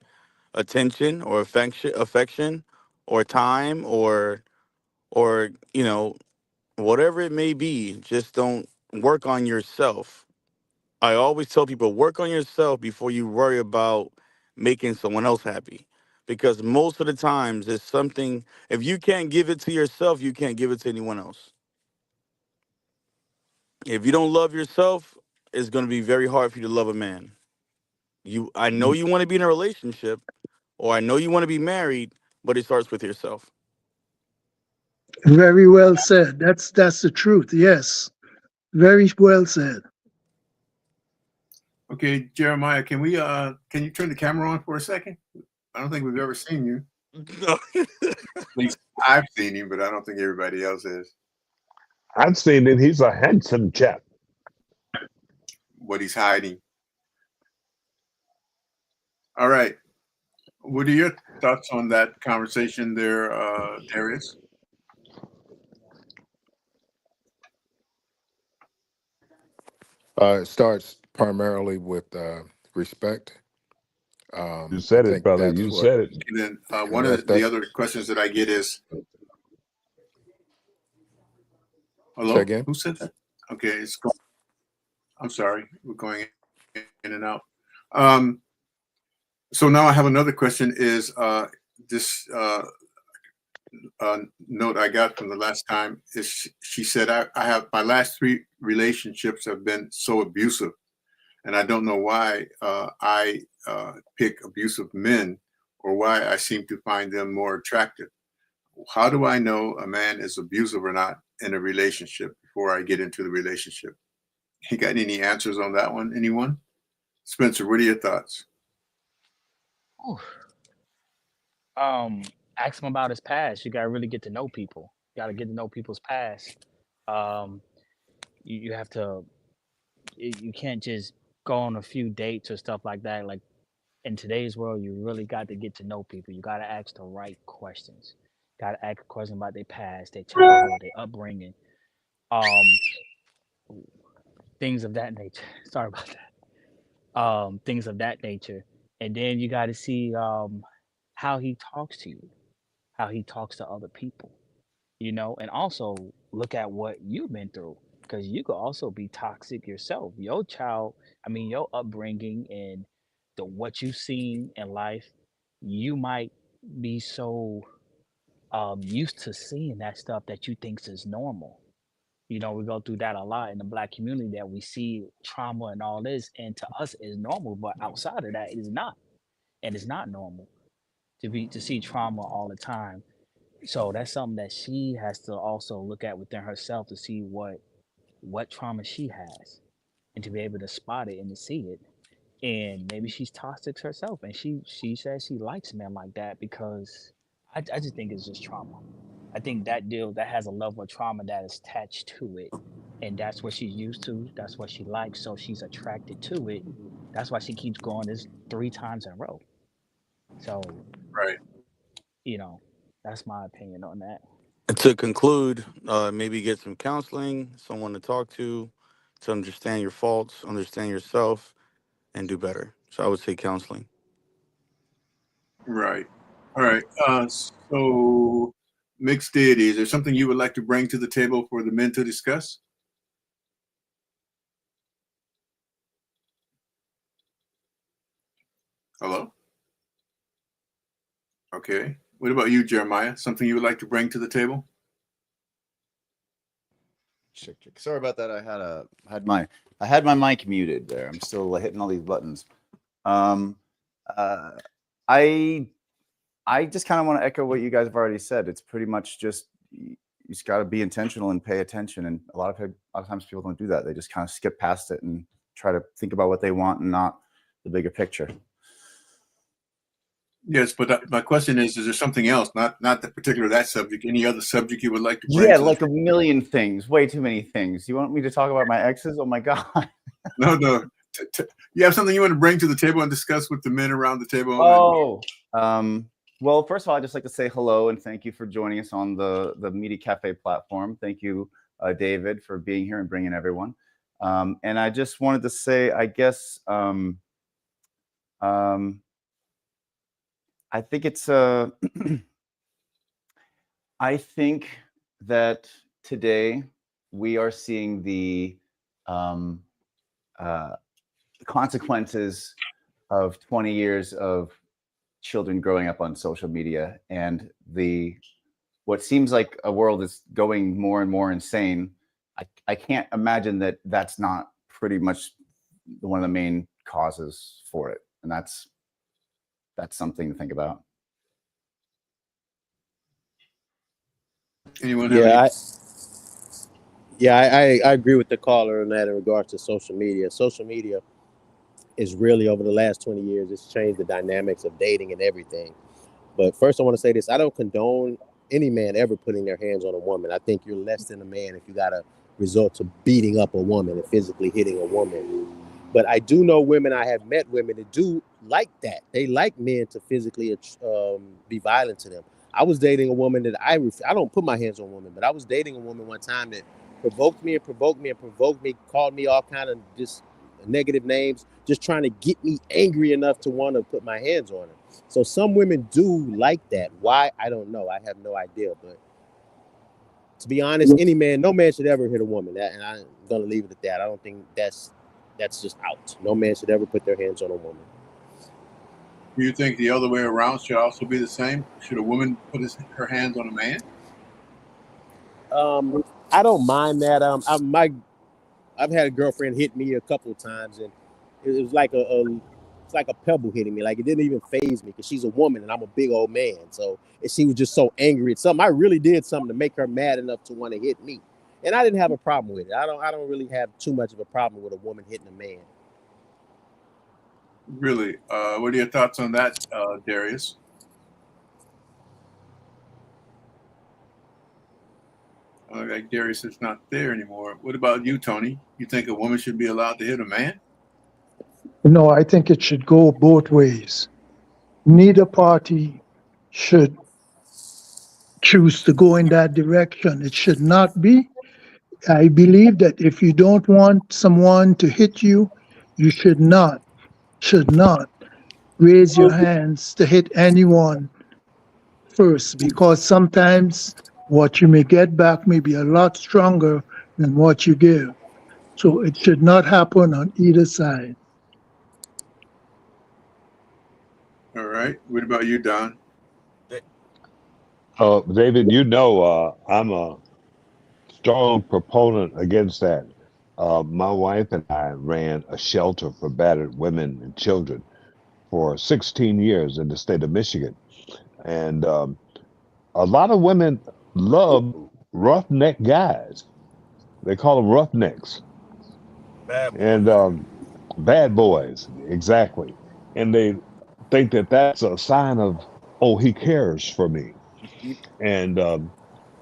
attention or affection or time or whatever it may be, just don't work on yourself. I always tell people work on yourself before you worry about making someone else happy. Because most of the times it's something if you can't give it to yourself, you can't give it to anyone else. If you don't love yourself, it's going to be very hard for you to love a man. I know you want to be in a relationship or I know you want to be married, but it starts with yourself. Very well said. That's the truth. Yes. Very well said. Okay, Jeremiah, can you turn the camera on for a second? I don't think we've ever seen you. No. At least I've seen you, but I don't think everybody else has. I've seen it. He's a handsome chap. What he's hiding. All right. What are your thoughts on that conversation there, Darius? It starts primarily with respect. You I said it, think brother. that's You what, said it. And then and one of the that's other questions that I get is, say hello? again. Who said that? Okay, I'm sorry. We're going in and out. Um, so now I have another question is this note I got from the last time is she said, I have my last three relationships have been so abusive, and I don't know why I pick abusive men or why I seem to find them more attractive. How do I know a man is abusive or not in a relationship before I get into the relationship? You got any answers on that one? Anyone? Spencer, what are your thoughts? Ooh. Um, Ask him about his past. You gotta really get to know people. You gotta get to know people's past. Um, you have to. You can't just go on a few dates or stuff like that. Like in today's world, you really got to get to know people. You got to ask the right questions. Got to ask a question about their past, their childhood, their upbringing, um, things of that nature. Sorry about that. Things of that nature, and then you got to see how he talks to you, how he talks to other people. And also look at what you've been through because you could also be toxic yourself. Your upbringing and the what you've seen in life, you might be so used to seeing that stuff that you thinks is normal. We go through that a lot in the black community that we see trauma and all this, and to us is normal, but outside of that, it is not, and it's not normal to see trauma all the time. So that's something that she has to also look at within herself to see what trauma she has and to be able to spot it and to see it. And maybe she's toxic herself and she says she likes men like that because I just think it's just trauma. I think that has a level of trauma that is attached to it. And that's what she's used to. That's what she likes. So she's attracted to it. That's why she keeps going this 3 times in a row. So, Right. you know, that's my opinion on that. To conclude, maybe get some counseling, someone to talk to understand your faults, understand yourself, and do better. So I would say counseling. Right. All right. So, Mixdeity, is there something you would like to bring to the table for the men to discuss? Hello? Okay. What about you, Jeremiah? Something you would like to bring to the table? Check. Sorry about that. I had my mic muted there. I'm still hitting all these buttons. I just kind of want to echo what you guys have already said. It's pretty much just you just got to be intentional and pay attention. And a lot of times people don't do that. They just kind of skip past it and try to think about what they want and not the bigger picture. Yes, but my question is there something else, not the particular that subject, any other subject you would like to bring? Yeah, like a million things, way too many things. You want me to talk about my exes? Oh my God. No. You have something you want to bring to the table and discuss with the men around the table? Oh, well, first of all, I'd just like to say hello and thank you for joining us on the Media Cafe platform. Thank you, David, for being here and bringing everyone. And I just wanted to say, I guess, I think it's I think that today we are seeing the consequences of 20 years of children growing up on social media, and what seems like a world is going more and more insane. I can't imagine that that's not pretty much one of the main causes for it, and that's something to think about. Anyone? Yeah, I agree with the caller on that in regards to social media. Social media is really, over the last 20 years, it's changed the dynamics of dating and everything. But first, I want to say this. I don't condone any man ever putting their hands on a woman. I think you're less than a man if you got to resort to beating up a woman and physically hitting a woman. But I do know women, I have met women that do like that. They like men to physically be violent to them. I was dating a woman that I don't put my hands on women, but I was dating a woman one time that provoked me, called me all kind of just negative names, just trying to get me angry enough to want to put my hands on her. So some women do like that. Why? I don't know. I have no idea. But to be honest, no man should ever hit a woman. And I'm going to leave it at that. I don't think that's just out. No man should ever put their hands on a woman. Do you think the other way around should also be the same? Should a woman put her hands on a man? I don't mind that. I've had a girlfriend hit me a couple of times, and it was like it's like a pebble hitting me. Like, it didn't even faze me because she's a woman and I'm a big old man. So she was just so angry at something. I really did something to make her mad enough to want to hit me, and I didn't have a problem with it. I don't really have too much of a problem with a woman hitting a man. Really? What are your thoughts on that, Darius? Like Darius is not there anymore. What about you, Tony? You think a woman should be allowed to hit a man? No, I think it should go both ways. Neither party should choose to go in that direction. It should not be. I believe that if you don't want someone to hit you, you should not raise your hands to hit anyone first, because sometimes what you may get back may be a lot stronger than what you give. So it should not happen on either side. All right. What about you, Don? David, I'm a strong proponent against that. My wife and I ran a shelter for battered women and children for 16 years in the state of Michigan. And a lot of women love roughneck guys. They call them roughnecks. Bad boys. And bad boys, exactly. And they think that that's a sign of, oh, he cares for me. And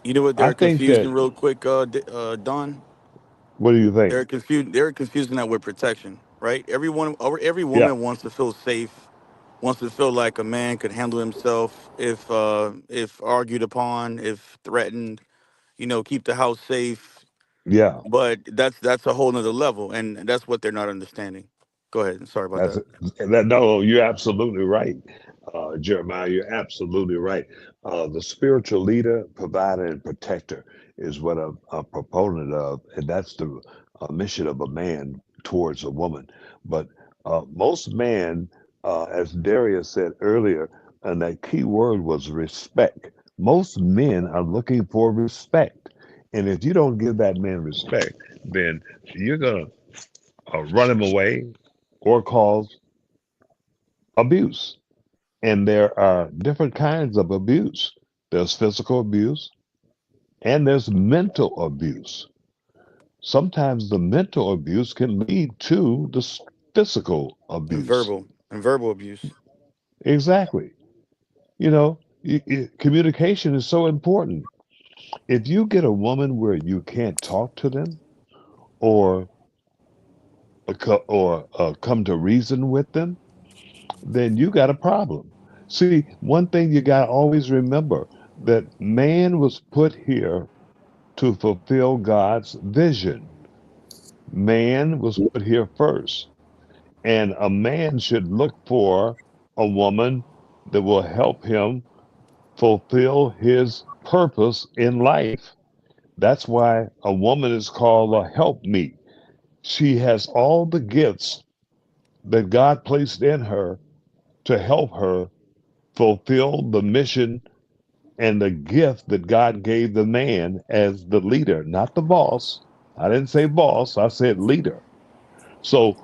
You know what I they're think confusing that, real quick, Don? what do you think? They're confusing that with protection, right? Every Yeah, woman wants to feel safe, wants to feel like a man could handle himself if argued upon, if threatened, keep the house safe. yeah. But that's a whole nother level, and that's what they're not understanding. Go ahead. Sorry about That's that. that. No, you're absolutely right. Jeremiah, you're absolutely right. The spiritual leader, provider, and protector is what I'm a proponent of, and that's the mission of a man towards a woman. But most men, as Darius said earlier, and that key word was respect. Most men are looking for respect, and if you don't give that man respect, then you're gonna run him away or cause abuse. And there are different kinds of abuse. There's physical abuse and there's mental abuse. Sometimes the mental abuse can lead to the physical abuse. And verbal abuse. Exactly. You know, communication is so important. If you get a woman where you can't talk to them or come to reason with them, then you got a problem. See, one thing you got to always remember that man was put here to fulfill God's vision. Man was put here first, and a man should look for a woman that will help him fulfill his purpose in life. That's why a woman is called a helpmeet. She has all the gifts that God placed in her to help her fulfill the mission and the gift that God gave the man as the leader, not the boss. I didn't say boss, I said leader. So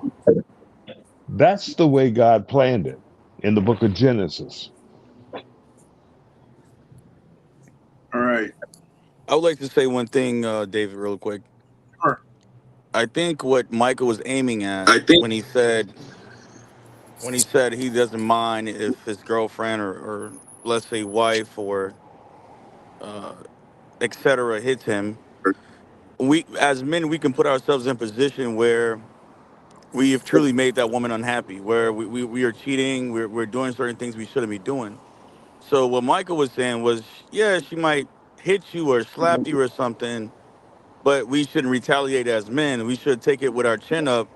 that's the way God planned it in the book of Genesis. All right. I would like to say one thing, David, real quick. Sure. I think what Michael was aiming at I think when he said he doesn't mind if his girlfriend or let's say wife or uh, etc. hits him. We as men we can put ourselves in a position where we have truly made that woman unhappy, where we are cheating, we're doing certain things we shouldn't be doing. So what Michael was saying was, yeah, she might hit you or slap you or something, but we shouldn't retaliate as men. We should take it with our chin up.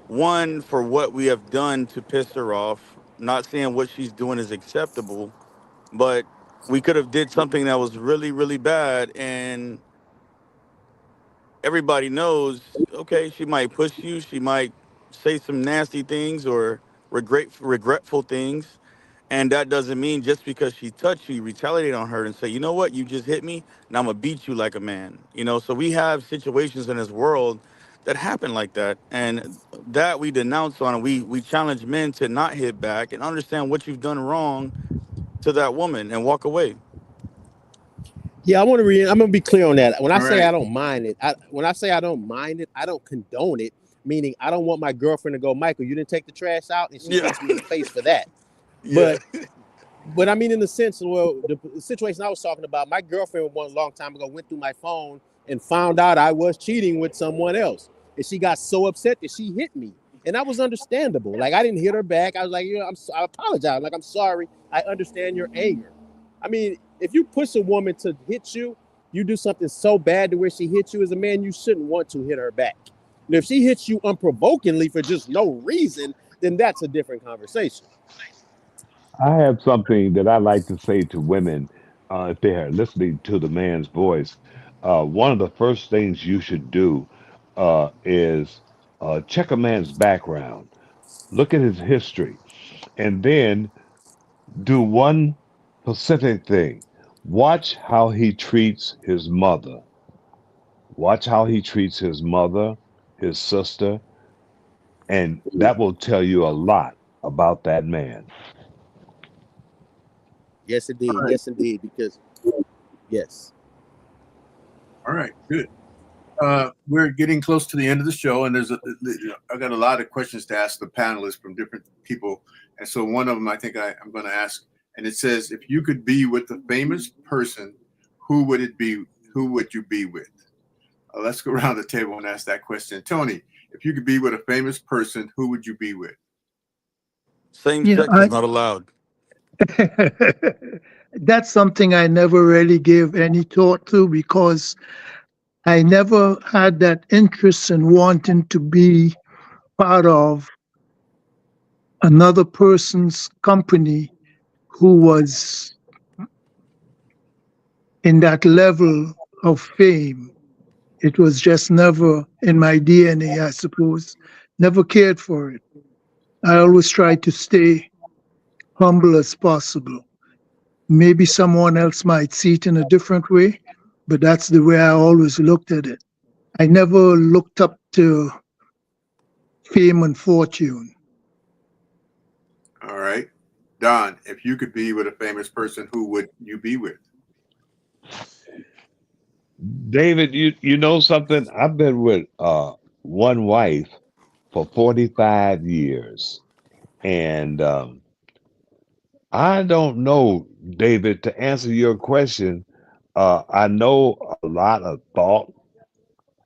One, for what we have done to piss her off. Not saying what she's doing is acceptable, but we could have did something that was really, really bad, and everybody knows. Okay, she might push you. She might say some nasty things or regretful things. And that doesn't mean just because she touched you, you retaliate on her and say, you know what, you just hit me, and I'm gonna beat you like a man. So we have situations in this world that happen like that, and that we denounce on, and we challenge men to not hit back and understand what you've done wrong to that woman and walk away. Yeah, I'm gonna be clear on that. When I All say right. I don't mind it, when I say I don't mind it, I don't condone it. Meaning, I don't want my girlfriend to go, Michael, you didn't take the trash out, and she Yeah, hits me in the face for that. yeah, But I mean, in the sense, well, the situation I was talking about, my girlfriend one long time ago went through my phone and found out I was cheating with someone else, and she got so upset that she hit me, and that was understandable. Like, I didn't hit her back. I was like, I apologize. Like, I'm sorry. I understand your anger. I mean, if you push a woman to hit you, you do something so bad to where she hits you as a man, you shouldn't want to hit her back. And if she hits you unprovokingly for just no reason, then that's a different conversation. I have something that I like to say to women if they are listening to the man's voice. One of the first things you should do is check a man's background, look at his history, and then do one specific thing. Watch how he treats his mother. Watch how he treats his mother, his sister, and that will tell you a lot about that man. Yes, indeed. All right. Yes, indeed. Because yes. All right. Good. We're getting close to the end of the show, and I got a lot of questions to ask the panelists from different people, and so one of them I think I'm going to ask, and it says, if you could be with a famous person, who would it be? Who would you be with? Let's go around the table and ask that question. Tony, if you could be with a famous person, who would you be with? same You know, sex is not allowed. that's something I never really gave any thought to because I never had that interest in wanting to be part of another person's company who was in that level of fame. It was just never in my DNA, I suppose. Never cared for it. I always tried to stay humble as possible. Maybe someone else might see it in a different way, but that's the way I always looked at it. I never looked up to fame and fortune. All right. Don, if you could be with a famous person, who would you be with? David, you know something? I've been with one wife for 45 years. And I don't know, David, to answer your question, I know a lot of thought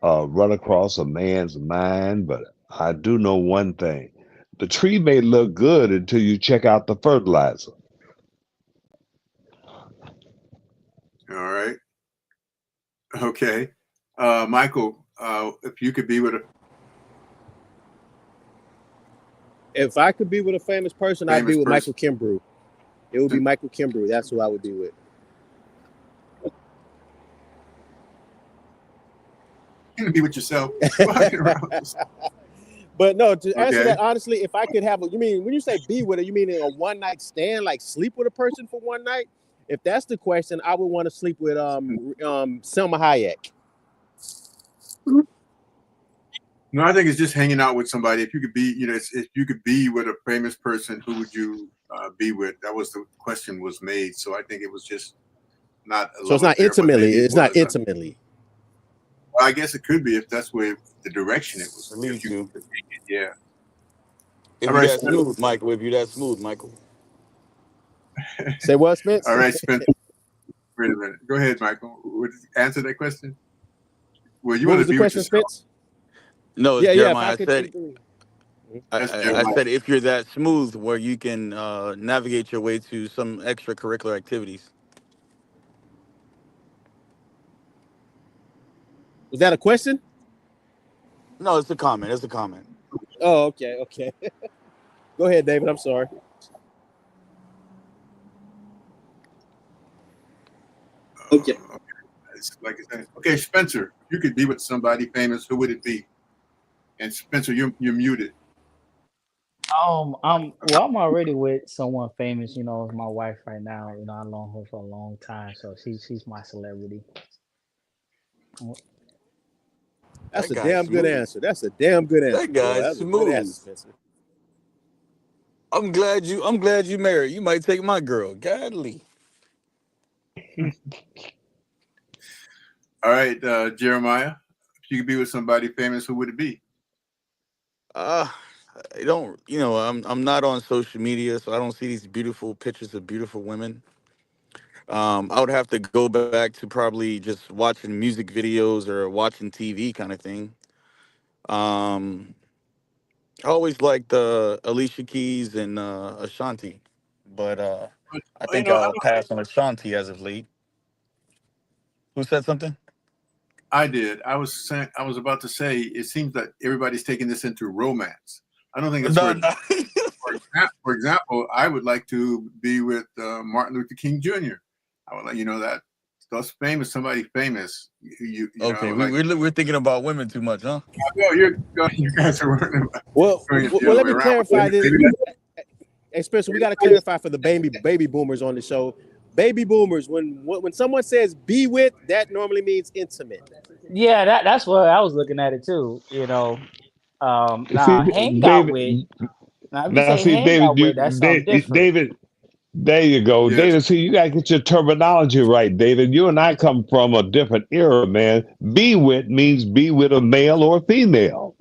run across a man's mind, but I do know one thing. The tree may look good until you check out the fertilizer. All right. Okay. Michael, if you could be with a If I could be with a famous person, I'd be famous with Michael person, Kimbrough. It would be Michael Kimbrough. That's who I would be with. you can be with yourself. But no, to answer Okay. that honestly, if I could have you mean when you say be with her, you mean in a one night stand, like sleep with a person for one night? If that's the question, I would want to sleep with Selma Hayek. No, I think it's just hanging out with somebody. If you could be, if you could be with a famous person, who would you be with? That was the question was made. So I think it was just not a So it's not intimately. It's not intimately. Well, I guess it could be if that's where the direction it was. Lead to. Yeah. If All you right, that smooth, Michael. If you that smooth, Michael. Say what, Spence? All right, Spence. Wait a minute. Go ahead, Michael. Answer that question. Well, you What want was to the be question, with yourself. Spence? No, it's Yeah, Jeremiah. if I could. I said if you're that smooth where you can navigate your way to some extracurricular activities. Was that a question? No, it's a comment. It's a comment. Oh, okay. Go ahead, David. I'm sorry. Okay. Like I said, okay, Spencer, if you could be with somebody famous, who would it be? And Spencer, you're muted. I'm already with someone famous. You know, it's my wife right now. You know, I've known her for a long time, so she's my celebrity. That's That a guy's damn good smooth. answer. That's a damn good answer, That boy. guy's That's a good answer, smooth. Spencer. I'm glad you married. You might take my girl. Godly. All right, Jeremiah, if you could be with somebody famous, who would it be? I don't. I'm not on social media, so I don't see these beautiful pictures of beautiful women. I would have to go back to probably just watching music videos or watching TV kind of thing. Um, I always liked Alicia Keys and Ashanti, but I You think know, I'll pass on Ashanti as of late. Who said something? I did. I was about to say. It seems that everybody's taking this into romance. I don't think that's No, where. no. For example, I would like to be with Martin Luther King Jr. I would like, that those famous, somebody famous. You know, Okay, like, we're thinking about women too much, huh? oh, you guys are working Well, doing it the let other way me around. clarify this. Hey, Spencer, we got to clarify for the baby boomers on the show. Baby boomers, when someone says "be with," that normally means intimate. Yeah, that's what I was looking at it too. You know, See, now hang out David. with. Now if you Now, say see, hang David, out with, that's something different. David. There you go, Yes. David. See, you gotta get your terminology right, David. You and I come from a different era, man. Be with means be with a male or a female.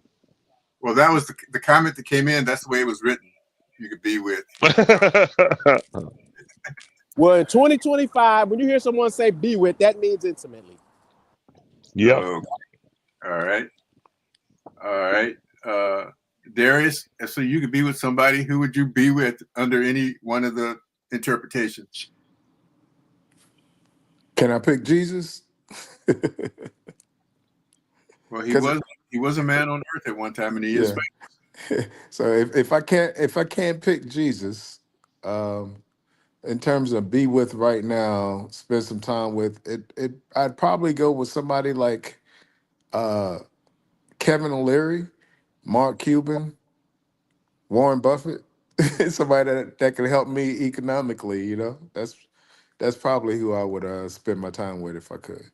Well, that was the comment that came in. That's the way it was written. You could be with. Well, in 2025, when you hear someone say "be with," that means intimately. Yep. All right. Darius, so you could be with somebody. Who would you be with under any one of the interpretations? Can I pick Jesus? Well, he was a man on earth at one time, and he is. So if I can't pick Jesus, in terms of be with right now, spend some time with it. I'd probably go with somebody like uh, Kevin O'Leary, Mark Cuban, Warren Buffett. Somebody that can help me economically. You know, that's probably who I would spend my time with if I could.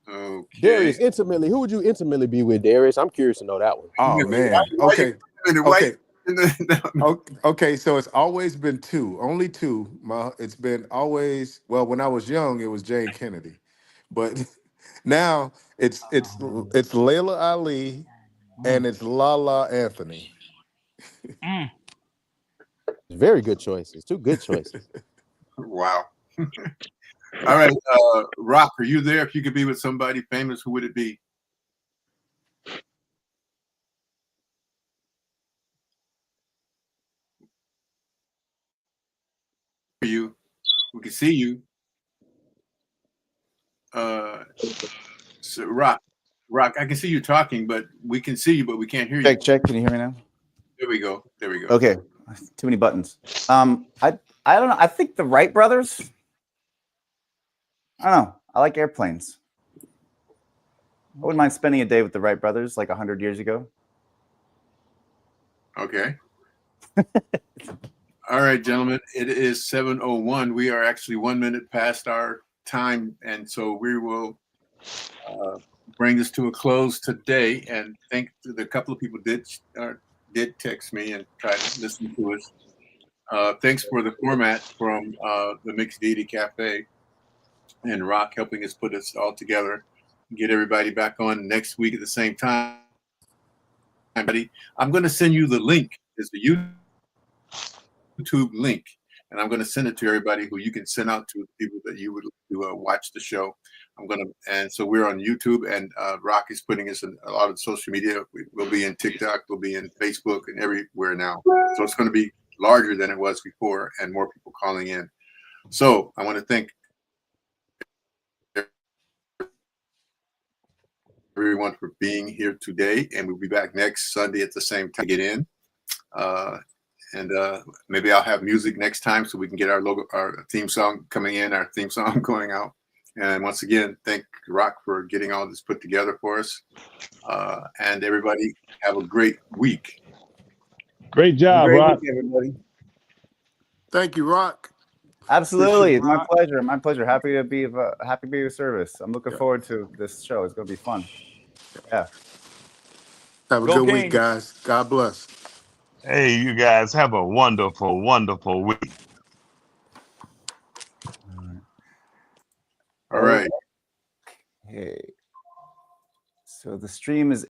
Okay. Darius, intimately, who would you intimately be with, Darius? I'm curious to know that one. Oh man. Why Okay. you, Okay. no. Okay, so it's always been two, only two. It's been always, well, when I was young, it was Jane Kennedy, but now it's Layla Ali and it's Lala Anthony. Mm. Very good choices. Two good choices. Wow. All right, Rock, are you there? If you could be with somebody famous, who would it be? You, we can see you. So Rock, I can see you talking, but we can see you, but we can't hear you. Check. Can you hear me now? There we go. There we go. Okay. Too many buttons. I don't know. I think the Wright brothers. I don't know. I like airplanes. I wouldn't mind spending a day with the Wright brothers like 100 years ago. Okay. All right, gentlemen. It is 7:01. We are actually 1 minute past our time, and so we will bring this to a close today. And thank the couple of people did text me and try to listen to us. Thanks for the format from the Mixdeity Café and Rock helping us put us all together. Get everybody back on next week at the same time. I'm going to send you the link. It's the YouTube link, and I'm going to send it to everybody who you can send out to people that you would to watch the show. And so we're on YouTube, and Rock is putting us in a lot of social media. We'll be in TikTok, we'll be in Facebook, and everywhere now. So it's going to be larger than it was before, and more people calling in. So I want to thank everyone for being here today, and we'll be back next Sunday at the same time to get in. And maybe I'll have music next time so we can get our theme song coming in, our theme song going out. And once again, thank Rock for getting all this put together for us. And everybody have a great week. Great job, Great Rock. week, everybody. Thank you, Rock. Absolutely, Appreciate it's my pleasure. My pleasure. Happy to be of service. I'm looking forward to this show. It's going to be fun. Yeah. Have a Go good week, Kings. guys. God bless. Hey, you guys have a wonderful, wonderful week. All right. Okay. So the stream is